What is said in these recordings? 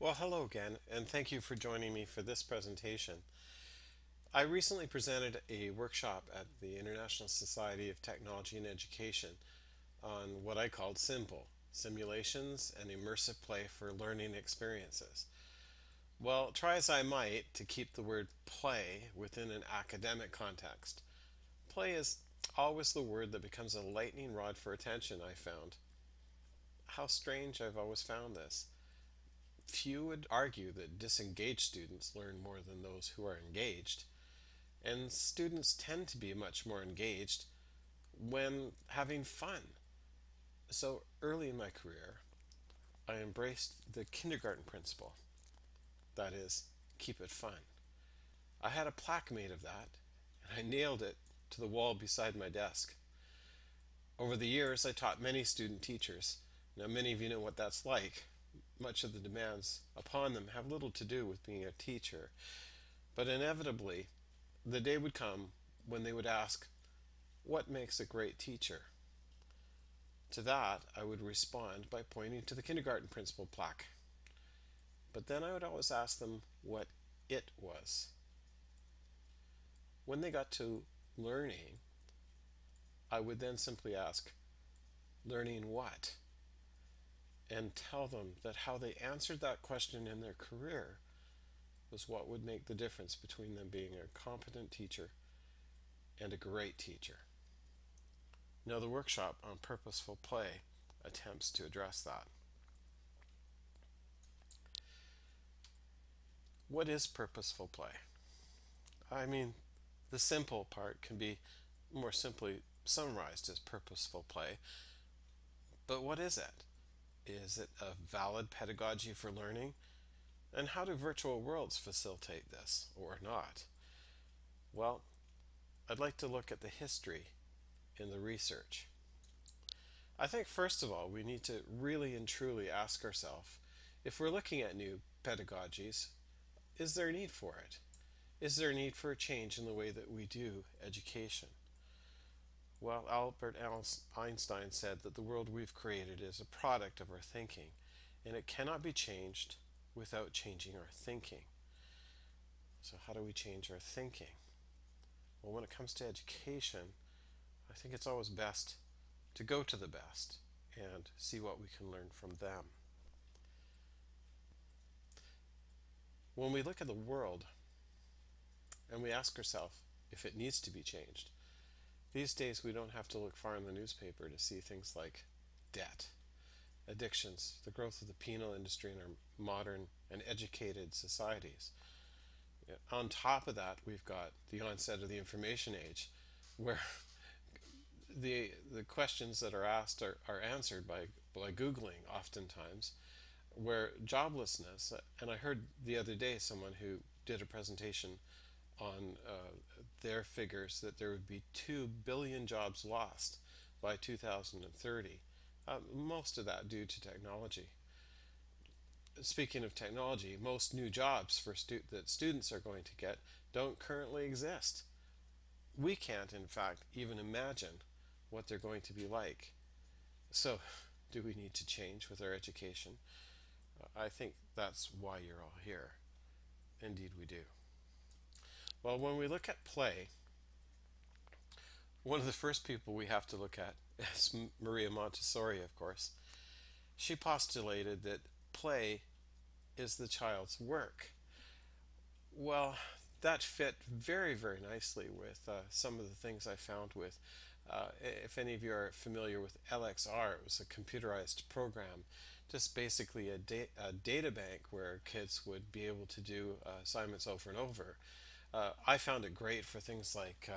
Well, hello again, and thank you for joining me for this presentation. I recently presented a workshop at the International Society of Technology and Education on what I called SIMPLE, Simulations and Immersive Play for Learning Experiences. Well, try as I might to keep the word play within an academic context. Play is always the word that becomes a lightning rod for attention, I found. How strange I've always found this. Few would argue that disengaged students learn more than those who are engaged, and students tend to be much more engaged when having fun. So early in my career, I embraced the kindergarten principle, that is, keep it fun. I had a plaque made of that, and I nailed it to the wall beside my desk. Over the years, I taught many student teachers. Now, many of you know what that's like. Much of the demands upon them have little to do with being a teacher, but inevitably, the day would come when they would ask, "What makes a great teacher?" To that, I would respond by pointing to the kindergarten principal plaque. But then I would always ask them what it was. When they got to learning, I would then simply ask, "Learning what?" and tell them that how they answered that question in their career was what would make the difference between them being a competent teacher and a great teacher. Now, the workshop on purposeful play attempts to address that. What is purposeful play? I mean, the simple part can be more simply summarized as purposeful play, but what is it? Is it a valid pedagogy for learning? And how do virtual worlds facilitate this, or not? Well, I'd like to look at the history in the research. I think first of all, we need to really and truly ask ourselves, if we're looking at new pedagogies, is there a need for it? Is there a need for a change in the way that we do education? Well, Albert Einstein said that the world we've created is a product of our thinking, and it cannot be changed without changing our thinking. So how do we change our thinking? Well, when it comes to education, I think it's always best to go to the best and see what we can learn from them. When we look at the world and we ask ourselves if it needs to be changed, these days we don't have to look far in the newspaper to see things like debt, addictions, the growth of the penal industry in our modern and educated societies. On top of that, we've got the onset of the information age, where the questions that are asked are answered by Googling oftentimes, where joblessness, and I heard the other day someone who did a presentation on their figures that there would be 2 billion jobs lost by 2030, most of that due to technology. Speaking of technology, most new jobs that students are going to get don't currently exist. We can't, in fact, even imagine what they're going to be like. So, do we need to change with our education? I think that's why you're all here. Indeed, we do. Well, when we look at play, one of the first people we have to look at is Maria Montessori, of course. She postulated that play is the child's work. Well, that fit very, very nicely with some of the things I found with, if any of you are familiar with LXR, it was a computerized program, just basically a data bank where kids would be able to do assignments over and over. I found it great for things like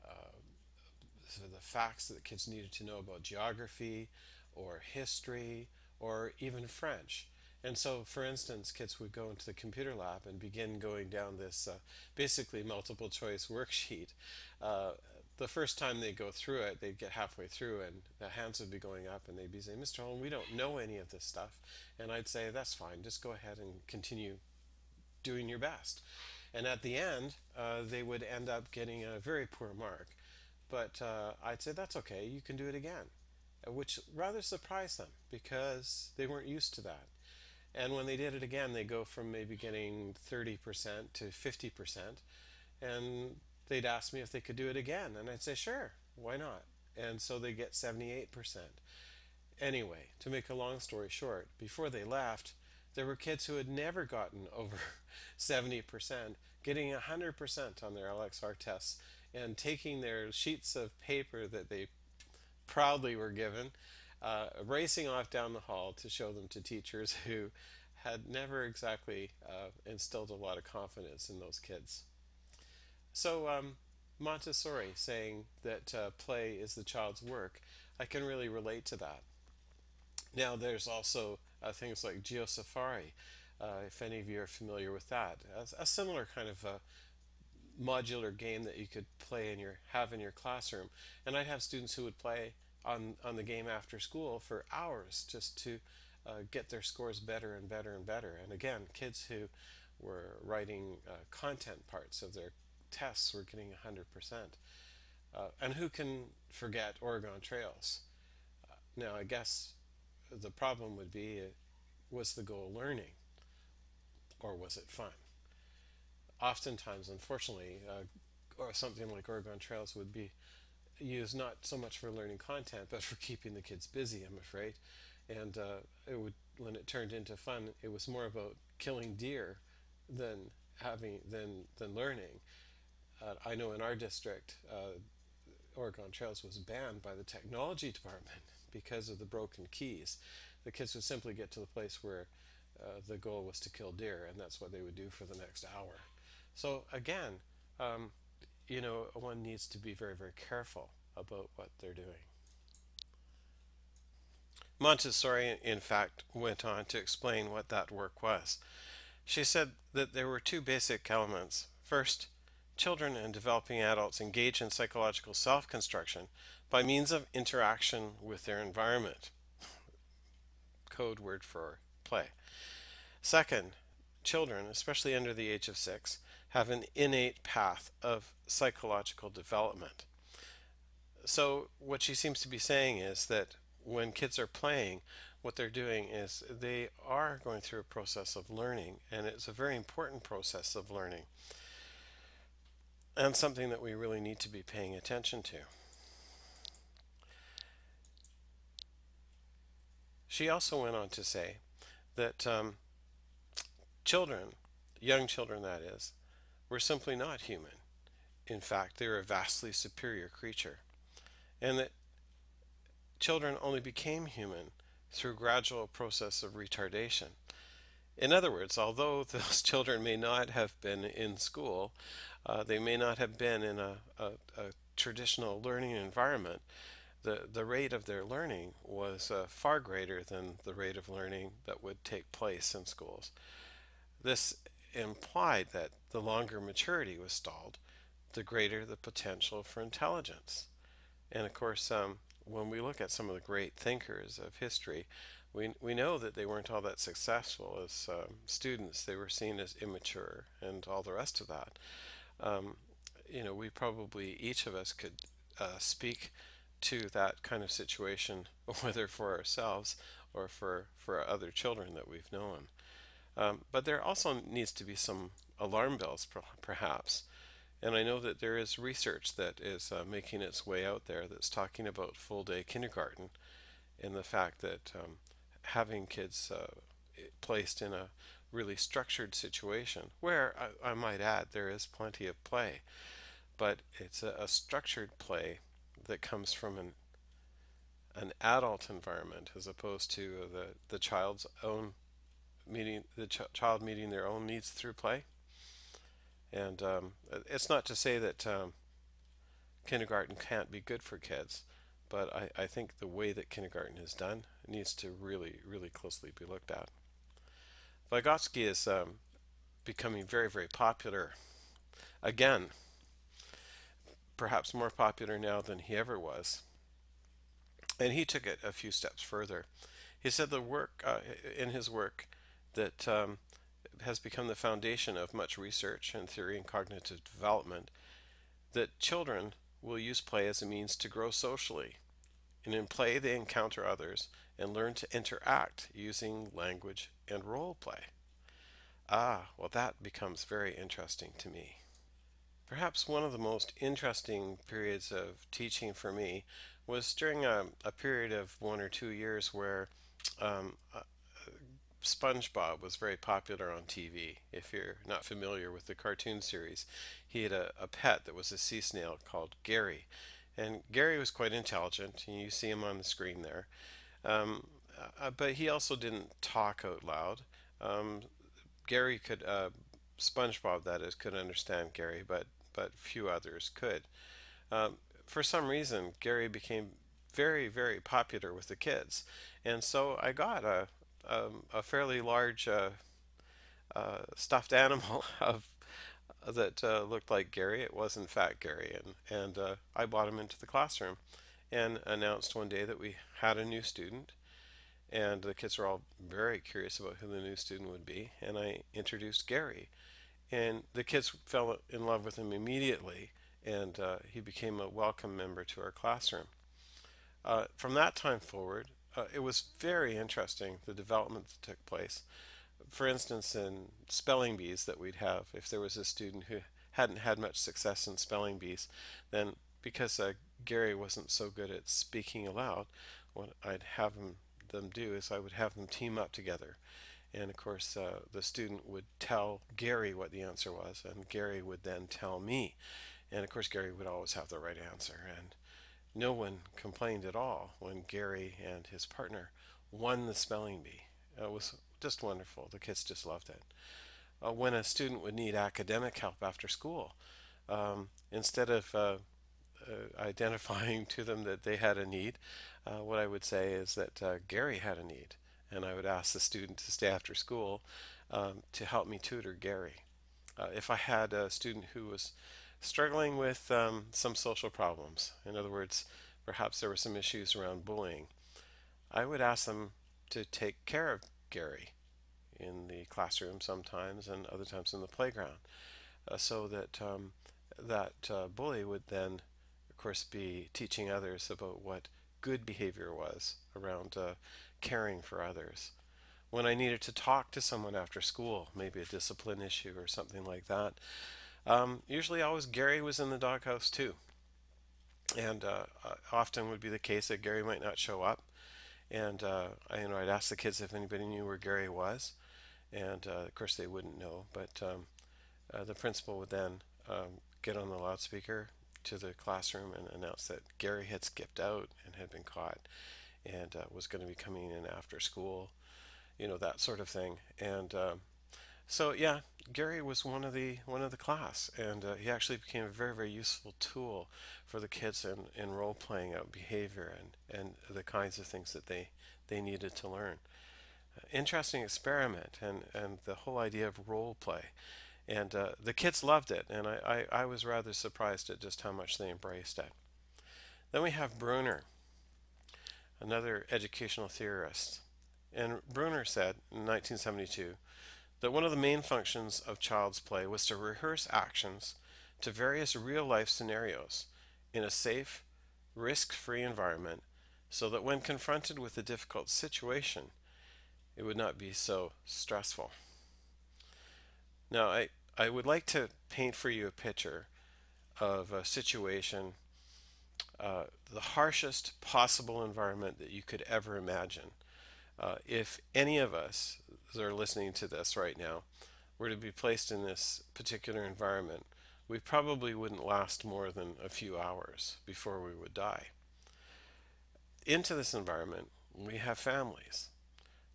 the facts that kids needed to know about geography or history or even French. And so, for instance, kids would go into the computer lab and begin going down this basically multiple choice worksheet. The first time they go through it, they'd get halfway through and the hands would be going up and they'd be saying, "Mr. Holland, we don't know any of this stuff." And I'd say, "That's fine, just go ahead and continue doing your best." And at the end, they would end up getting a very poor mark. But I'd say, "That's okay, you can do it again," which rather surprised them because they weren't used to that. And when they did it again, they go from maybe getting 30% to 50%. And they'd ask me if they could do it again. And I'd say, sure, why not? And so they get 78%. Anyway, to make a long story short, before they left, there were kids who had never gotten over 70%, getting 100% on their LXR tests, and taking their sheets of paper that they proudly were given, racing off down the hall to show them to teachers who had never exactly instilled a lot of confidence in those kids. So, Montessori saying that play is the child's work, I can really relate to that. Now, there's also things like GeoSafari, if any of you are familiar with that. A similar kind of modular game that you could play in your have in your classroom, and I'd have students who would play on the game after school for hours just to get their scores better and better and better. And again, kids who were writing content parts of their tests were getting 100%. And who can forget Oregon Trails? Now, I guess the problem would be, was the goal learning or was it fun? Oftentimes, unfortunately, or something like Oregon Trails would be used not so much for learning content, but for keeping the kids busy, I'm afraid. And it would, when it turned into fun, it was more about killing deer than than learning. I know in our district, Oregon Trails was banned by the technology department because of the broken keys. The kids would simply get to the place where the goal was to kill deer, and that's what they would do for the next hour. So again, one needs to be very, very careful about what they're doing. Montessori, in fact, went on to explain what that work was. She said that there were two basic elements. First, children and developing adults engage in psychological self-construction by means of interaction with their environment. Code word for play. Second, children, especially under the age of 6, have an innate path of psychological development. So what she seems to be saying is that when kids are playing, what they're doing is they are going through a process of learning, and it's a very important process of learning, and something that we really need to be paying attention to. She also went on to say that children, young children that is, were simply not human. In fact, they were a vastly superior creature, and that children only became human through a gradual process of retardation. In other words, although those children may not have been in school, they may not have been in a traditional learning environment, the rate of their learning was far greater than the rate of learning that would take place in schools. This implied that the longer maturity was stalled, the greater the potential for intelligence. And of course, when we look at some of the great thinkers of history, we know that they weren't all that successful as students. They were seen as immature and all the rest of that. We probably, each of us could speak to that kind of situation, whether for ourselves or for other children that we've known. But there also needs to be some alarm bells, perhaps. And I know that there is research that is making its way out there that's talking about full-day kindergarten and the fact that having kids placed in a really structured situation, where I might add there is plenty of play, but it's a structured play that comes from an adult environment as opposed to the child's own child meeting their own needs through play. And it's not to say that kindergarten can't be good for kids, but I think the way that kindergarten is done needs to really, really closely be looked at. Vygotsky is becoming very, very popular again, perhaps more popular now than he ever was. And he took it a few steps further. He said the work in his work that has become the foundation of much research and theory in cognitive development, that children will use play as a means to grow socially. And in play they encounter others and learn to interact using language and role play. Ah, well, that becomes very interesting to me. Perhaps one of the most interesting periods of teaching for me was during a period of 1 or 2 years where um, SpongeBob was very popular on TV. If you're not familiar with the cartoon series, he had a pet that was a sea snail called Gary. And Gary was quite intelligent, and you see him on the screen there. Um, but he also didn't talk out loud. Um, Gary could, SpongeBob that is, could understand Gary, but few others could. Um, for some reason, Gary became very, very popular with the kids, and so I got a fairly large stuffed animal of that looked like Gary. It was in fact Gary, and I brought him into the classroom and announced one day that we had a new student, and the kids were all very curious about who the new student would be, and I introduced Gary, and the kids fell in love with him immediately, and he became a welcome member to our classroom. From that time forward, it was very interesting the development that took place. For instance, in spelling bees that we'd have, if there was a student who hadn't had much success in spelling bees, then because Gary wasn't so good at speaking aloud, what I'd have them do is I would have them team up together. And of course, the student would tell Gary what the answer was, and Gary would then tell me. And of course, Gary would always have the right answer. And no one complained at all when Gary and his partner won the spelling bee. It was just wonderful. The kids just loved it. When a student would need academic help after school, instead of identifying to them that they had a need, what I would say is that Gary had a need, and I would ask the student to stay after school to help me tutor Gary. If I had a student who was struggling with some social problems, in other words, perhaps there were some issues around bullying, I would ask them to take care of Gary in the classroom sometimes and other times in the playground, so that bully would then, of course, be teaching others about what good behavior was around caring for others. When I needed to talk to someone after school, maybe a discipline issue or something like that, usually always Gary was in the doghouse too. And often would be the case that Gary might not show up. And I'd ask the kids if anybody knew where Gary was. And of course they wouldn't know. But the principal would then get on the loudspeaker to the classroom and announce that Gary had skipped out and had been caught and was going to be coming in after school, that sort of thing. And so yeah, Gary was one of the class, and he actually became a very, very useful tool for the kids in role playing out behavior and the kinds of things that they needed to learn. Interesting experiment, and the whole idea of role play, and the kids loved it, and I was rather surprised at just how much they embraced it. Then we have Broner, another educational theorist, and Broner said in 1972 that one of the main functions of child's play was to rehearse actions to various real-life scenarios in a safe, risk-free environment so that when confronted with a difficult situation, it would not be so stressful. Now, I would like to paint for you a picture of a situation, the harshest possible environment that you could ever imagine. If any of us that are listening to this right now were to be placed in this particular environment, we probably wouldn't last more than a few hours before we would die. Into this environment, we have families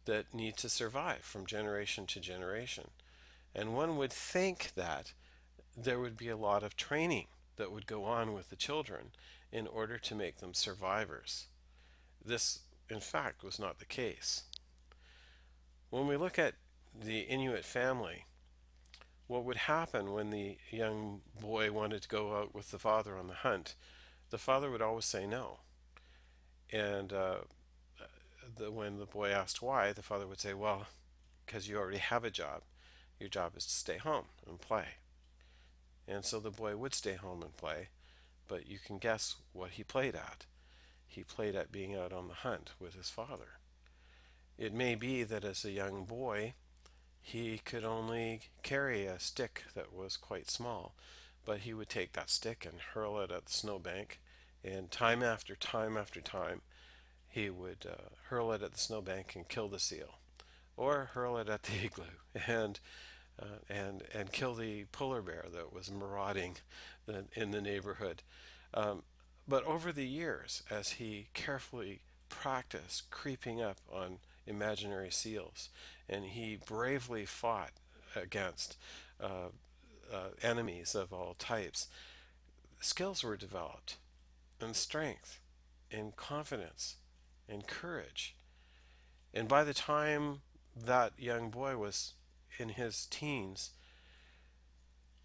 that need to survive from generation to generation. And one would think that there would be a lot of training that would go on with the children in order to make them survivors. This, in fact, was not the case. When we look at the Inuit family, what would happen when the young boy wanted to go out with the father on the hunt, the father would always say no. And when the boy asked why, the father would say, well, because you already have a job. Your job is to stay home and play. And so the boy would stay home and play, but you can guess what he played at. He played at being out on the hunt with his father. It may be that as a young boy, he could only carry a stick that was quite small, but he would take that stick and hurl it at the snowbank, and time after time after time, he would hurl it at the snowbank and kill the seal, or hurl it at the igloo and and kill the polar bear that was marauding in the neighborhood. Um, but over the years, as he carefully practiced creeping up on imaginary seals, and he bravely fought against enemies of all types, skills were developed, and strength, and confidence, and courage. And by the time that young boy was in his teens,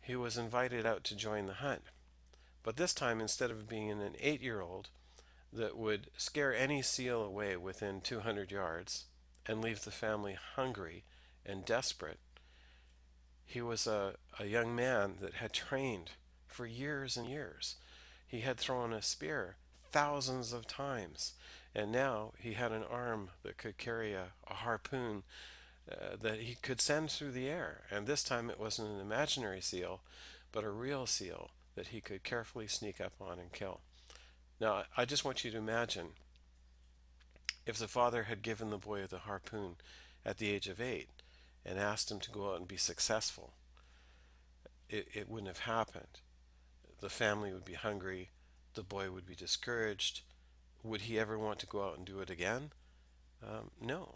he was invited out to join the hunt. But this time, instead of being an 8-year-old that would scare any seal away within 200 yards and leave the family hungry and desperate, he was a young man that had trained for years and years. He had thrown a spear thousands of times, and now he had an arm that could carry a harpoon that he could send through the air. And this time it wasn't an imaginary seal, but a real seal that he could carefully sneak up on and kill. Now, I just want you to imagine if the father had given the boy the harpoon at the age of 8 and asked him to go out and be successful. It wouldn't have happened. The family would be hungry. The boy would be discouraged. Would he ever want to go out and do it again? No.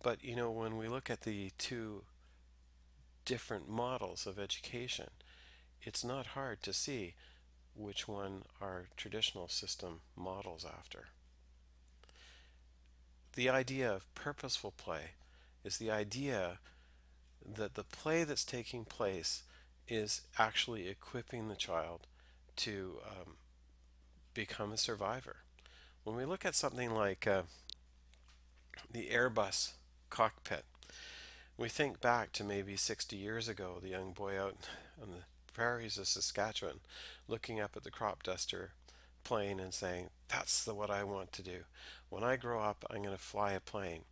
But when we look at the two different models of education, it's not hard to see which one our traditional system models after. The idea of purposeful play is the idea that the play that's taking place is actually equipping the child to become a survivor. When we look at something like the Airbus cockpit, we think back to maybe 60 years ago, the young boy out on the prairies of Saskatchewan looking up at the crop duster plane and saying, that's what I want to do. When I grow up, I'm going to fly a plane.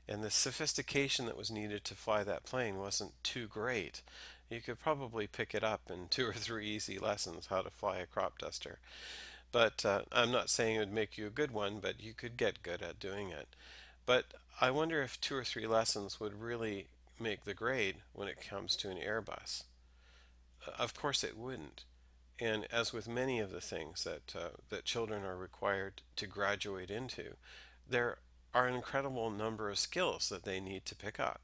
And the sophistication that was needed to fly that plane wasn't too great. You could probably pick it up in 2 or 3 easy lessons how to fly a crop duster. But I'm not saying it would make you a good one, but you could get good at doing it. But I wonder if 2 or 3 lessons would really make the grade when it comes to an Airbus. Of course it wouldn't. And as with many of the things that children are required to graduate into, there are an incredible number of skills that they need to pick up.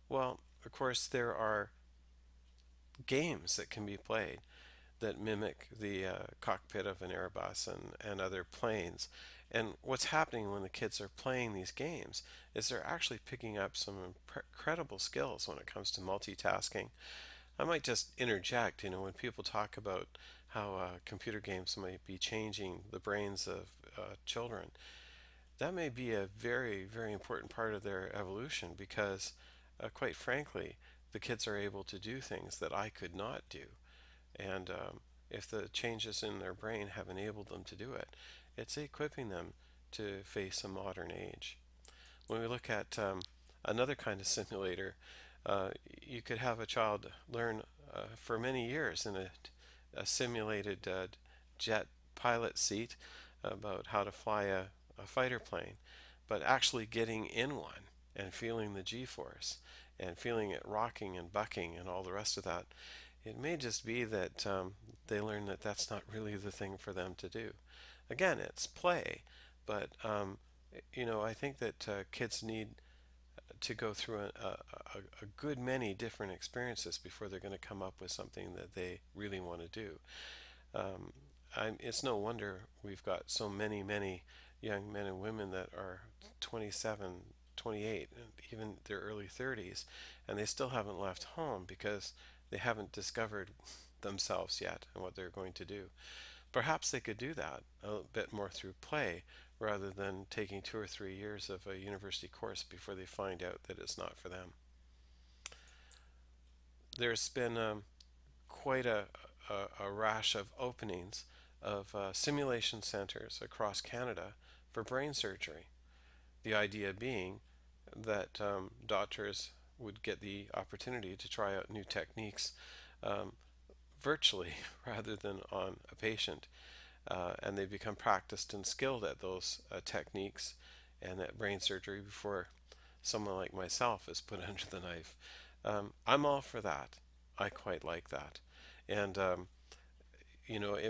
Well, of course, there are games that can be played that mimic the cockpit of an Airbus and other planes. And what's happening when the kids are playing these games is they're actually picking up some incredible skills when it comes to multitasking. I might just interject, when people talk about how computer games might be changing the brains of children, that may be a very, very important part of their evolution because, quite frankly, the kids are able to do things that I could not do. And if the changes in their brain have enabled them to do it, it's equipping them to face a modern age. When we look at another kind of simulator, you could have a child learn for many years in a simulated jet pilot seat about how to fly a fighter plane, but actually getting in one and feeling the G-force and feeling it rocking and bucking and all the rest of that, it may just be that they learn that that's not really the thing for them to do. Again, it's play, but I think that kids need to go through a good many different experiences before they're going to come up with something that they really want to do. It's no wonder we've got so many young men and women that are 27, 28, and even their early 30s, and they still haven't left home because they haven't discovered themselves yet and what they're going to do. Perhaps they could do that a bit more through play rather than taking 2 or 3 years of a university course before they find out that it's not for them. There's been quite a rash of openings of simulation centers across Canada for brain surgery. The idea being that doctors would get the opportunity to try out new techniques um, virtually rather than on a patient, and they become practiced and skilled at those techniques and at brain surgery before someone like myself is put under the knife. I'm all for that. I quite like that. And,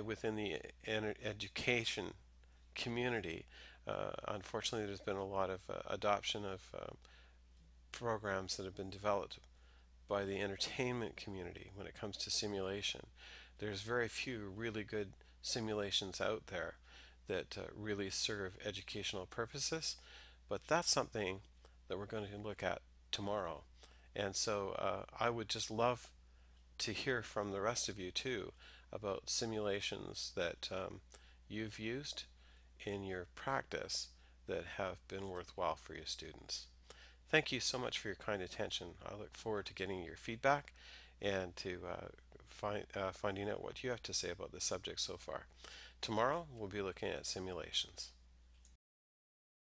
within the education community, unfortunately, there's been a lot of adoption of programs that have been developed by the entertainment community when it comes to simulation. There's very few really good simulations out there that really serve educational purposes, but that's something that we're going to look at tomorrow. And so I would just love to hear from the rest of you too about simulations that you've used in your practice that have been worthwhile for your students. Thank you so much for your kind attention. I look forward to getting your feedback and to finding out what you have to say about the subject so far. Tomorrow we'll be looking at simulations.